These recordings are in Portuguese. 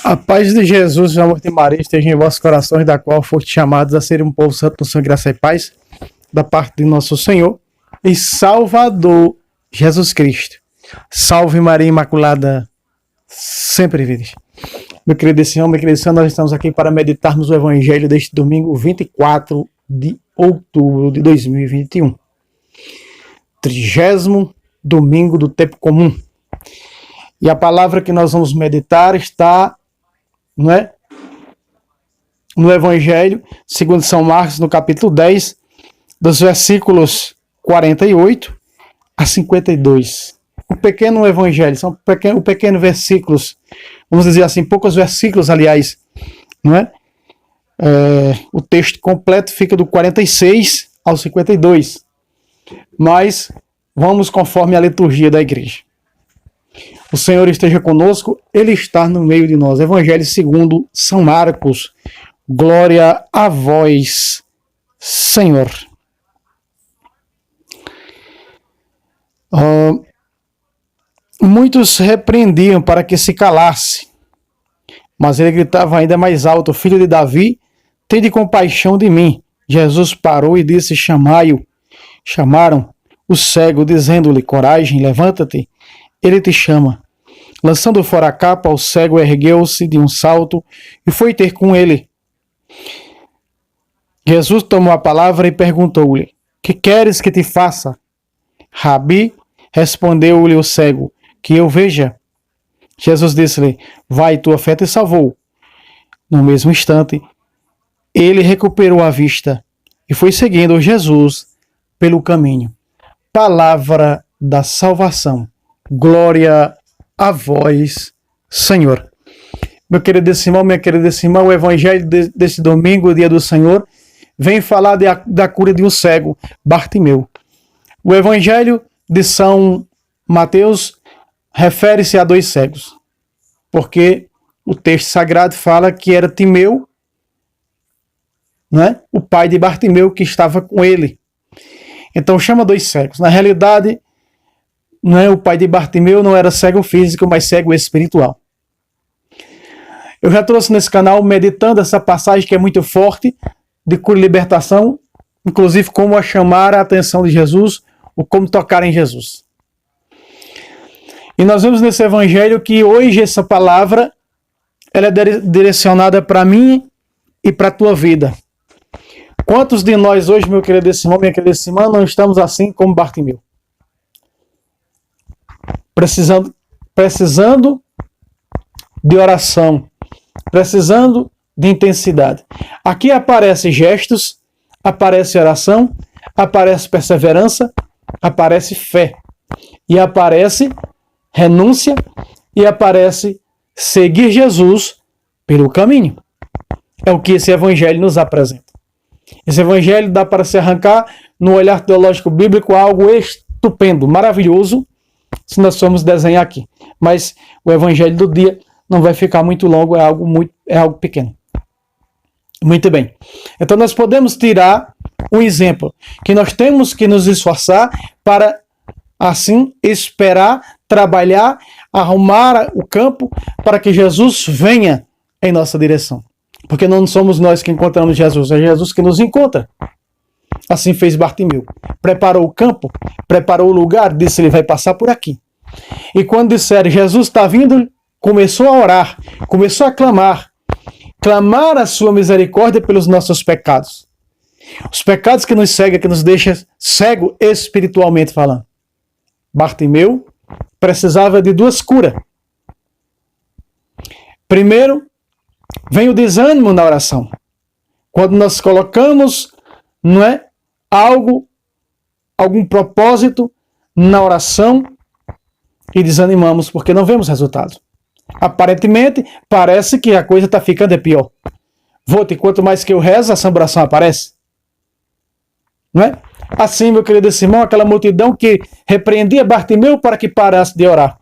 A paz de Jesus e o amor de Maria esteja em vossos corações, da qual foste chamados a ser um povo santo no sangue, graça e paz, da parte de nosso Senhor e Salvador Jesus Cristo. Salve Maria Imaculada, sempre virgem. Meu querido Senhor, nós estamos aqui para meditarmos o Evangelho deste domingo 24 de outubro de 2021. 30º domingo do tempo comum. E a palavra que nós vamos meditar está no Evangelho, segundo São Marcos, no capítulo 10, dos versículos 48 a 52. Um pequeno Evangelho, são pequenos versículos, vamos dizer assim, poucos versículos, aliás, o texto completo fica do 46 ao 52, mas vamos conforme a liturgia da igreja. O Senhor esteja conosco, Ele está no meio de nós. Evangelho segundo São Marcos. Glória a vós, Senhor. Muitos repreendiam para que se calasse, mas ele gritava ainda mais alto: Filho de Davi, tende compaixão de mim. Jesus parou e disse: Chamai-o. Chamaram o cego, dizendo-lhe: Coragem, levanta-te, ele te chama. Lançando fora a capa, o cego ergueu-se de um salto e foi ter com ele. Jesus tomou a palavra e perguntou-lhe: Que queres que te faça? Rabi, respondeu-lhe o cego: Que eu veja. Jesus disse-lhe: Vai, tua fé te salvou. No mesmo instante, ele recuperou a vista e foi seguindo Jesus pelo caminho. Palavra da salvação. Glória a vós, Senhor. Meu querido irmão, minha querida irmã, o Evangelho desse domingo, o dia do Senhor, vem falar da cura de um cego, Bartimeu. O Evangelho de São Mateus refere-se a dois cegos, porque o texto sagrado fala que era Timeu, o pai de Bartimeu, que estava com ele. Então chama dois cegos. Na realidade, o pai de Bartimeu não era cego físico, mas cego espiritual. Eu já trouxe nesse canal, meditando essa passagem que é muito forte, de cura e libertação, inclusive como a chamar a atenção de Jesus, ou como tocar em Jesus. E nós vemos nesse evangelho que hoje essa palavra ela é direcionada para mim e para a tua vida. Quantos de nós hoje, meu querido irmão, minha querida irmã, não estamos assim como Bartimeu? Precisando de oração, precisando de intensidade. Aqui aparecem gestos, aparece oração, aparece perseverança, aparece fé, e aparece renúncia, e aparece seguir Jesus pelo caminho. É o que esse evangelho nos apresenta. Esse evangelho dá para se arrancar no olhar teológico bíblico algo estupendo, maravilhoso, se nós formos desenhar aqui. Mas o evangelho do dia não vai ficar muito longo, é algo pequeno. Muito bem. Então nós podemos tirar um exemplo, que nós temos que nos esforçar para, assim, esperar, trabalhar, arrumar o campo para que Jesus venha em nossa direção. Porque não somos nós que encontramos Jesus, é Jesus que nos encontra. Assim fez Bartimeu. Preparou o campo, preparou o lugar, disse: ele vai passar por aqui. E quando disseram: Jesus está vindo, começou a orar, começou a clamar a sua misericórdia pelos nossos pecados. Os pecados que nos cegam, que nos deixam cego espiritualmente falando. Bartimeu precisava de duas curas. Primeiro, vem o desânimo na oração. Quando nós colocamos algum propósito na oração e desanimamos porque não vemos resultado. Aparentemente, parece que a coisa está ficando pior. Quanto mais que eu rezo, essa oração aparece. Assim, meu querido irmão, aquela multidão que repreendia Bartimeu para que parasse de orar.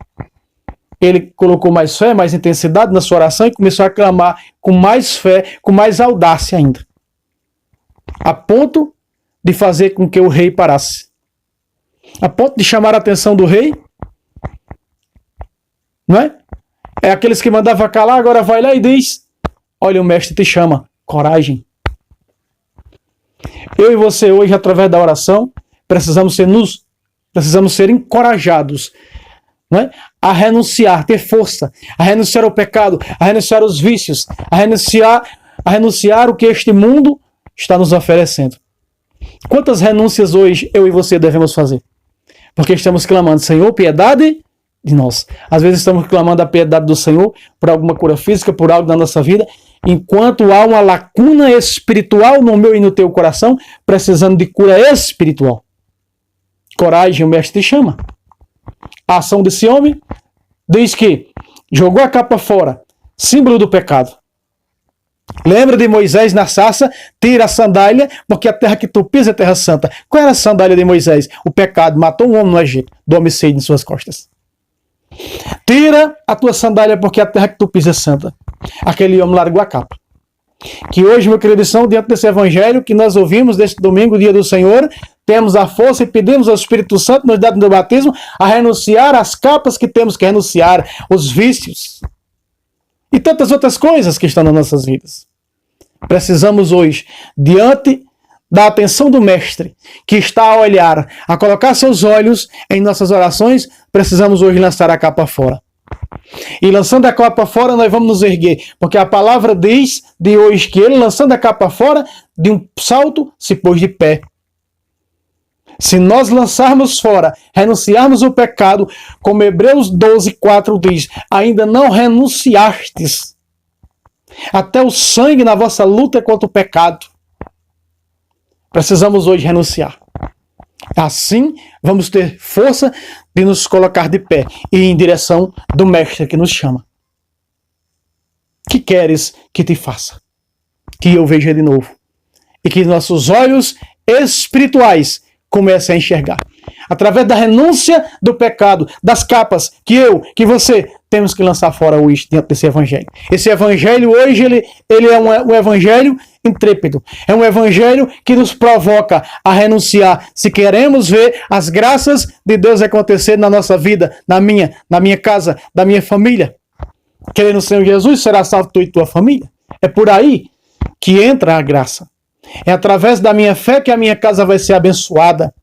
Ele colocou mais fé, mais intensidade na sua oração e começou a clamar com mais fé, com mais audácia ainda. A ponto de fazer com que o rei parasse. A ponto de chamar a atenção do rei, É aqueles que mandavam calar, agora vai lá e diz: olha, o mestre te chama. Coragem. Eu e você hoje, através da oração, precisamos ser encorajados, não é? A renunciar, ter força, a renunciar ao pecado, a renunciar aos vícios, a renunciar o que este mundo está nos oferecendo. Quantas renúncias hoje eu e você devemos fazer? Porque estamos clamando: Senhor, piedade de nós. Às vezes estamos clamando a piedade do Senhor por alguma cura física, por algo na nossa vida, enquanto há uma lacuna espiritual no meu e no teu coração, precisando de cura espiritual. Coragem, o mestre te chama. A ação desse homem diz que jogou a capa fora, símbolo do pecado. Lembra de Moisés na sarça? Tira a sandália, porque a terra que tu pisa é terra santa. Qual era a sandália de Moisés? O pecado matou um homem no Egito, do homicídio em suas costas. Tira a tua sandália, porque a terra que tu pisa é santa. Aquele homem largou a capa. Que hoje, meu querido irmão, diante desse evangelho que nós ouvimos deste domingo, dia do Senhor, temos a força e pedimos ao Espírito Santo, nos dado no batismo, a renunciar às capas que temos que renunciar, os vícios e tantas outras coisas que estão nas nossas vidas. Precisamos hoje, diante da atenção do Mestre, que está a olhar, a colocar seus olhos em nossas orações, precisamos hoje lançar a capa fora. E lançando a capa fora, nós vamos nos erguer, porque a palavra diz de hoje que ele, lançando a capa fora, de um salto, se pôs de pé. Se nós lançarmos fora, renunciarmos o pecado, como Hebreus 12:4 diz, ainda não renunciastes até o sangue na vossa luta contra o pecado. Precisamos hoje renunciar. Assim, vamos ter força de nos colocar de pé e em direção do Mestre que nos chama. Que queres que te faça? Que eu veja de novo. E que nossos olhos espirituais comecem a enxergar. Através da renúncia do pecado, das capas que eu, que você, temos que lançar fora hoje dentro desse evangelho. Esse evangelho hoje, ele é um evangelho intrépido. É um evangelho que nos provoca a renunciar. Se queremos ver as graças de Deus acontecer na nossa vida, na minha casa, da minha família. Querendo o Senhor Jesus, será salvo tu e tua família. É por aí que entra a graça. É através da minha fé que a minha casa vai ser abençoada.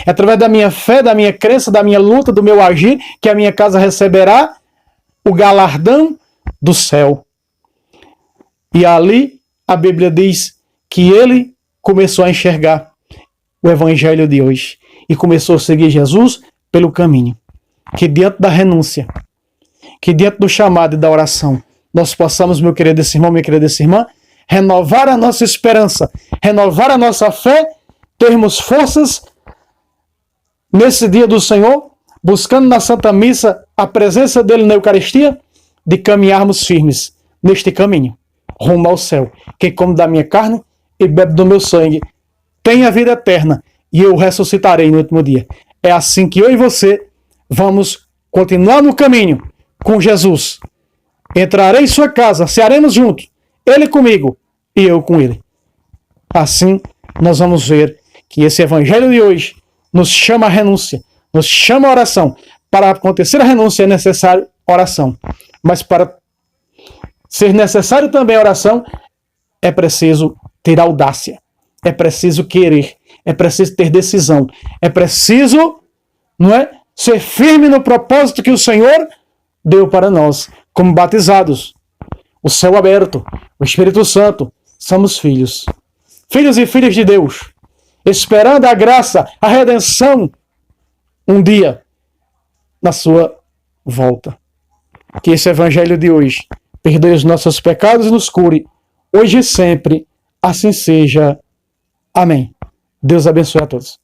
É através da minha fé, da minha crença, da minha luta, do meu agir, que a minha casa receberá o galardão do céu. E ali a Bíblia diz que ele começou a enxergar o evangelho de hoje e começou a seguir Jesus pelo caminho. Que diante da renúncia, que diante do chamado e da oração, nós possamos, meu querido irmão, minha querida irmã, renovar a nossa esperança, renovar a nossa fé, termos forças nesse dia do Senhor, buscando na Santa Missa a presença dele na Eucaristia, de caminharmos firmes neste caminho, rumo ao céu. Quem come da minha carne e bebe do meu sangue tem a vida eterna e eu ressuscitarei no último dia. É assim que eu e você vamos continuar no caminho com Jesus. Entrarei em sua casa, cearemos juntos, ele comigo e eu com ele. Assim nós vamos ver que esse evangelho de hoje nos chama a renúncia, nos chama a oração. Para acontecer a renúncia é necessário oração. Mas para ser necessário também a oração, é preciso ter audácia. É preciso querer. É preciso ter decisão. É preciso, ser firme no propósito que o Senhor deu para nós, como batizados. O céu aberto, o Espírito Santo, somos filhos. Filhos e filhas de Deus. Esperando a graça, a redenção, um dia, na sua volta. Que esse evangelho de hoje perdoe os nossos pecados e nos cure, hoje e sempre. Assim seja. Amém. Deus abençoe a todos.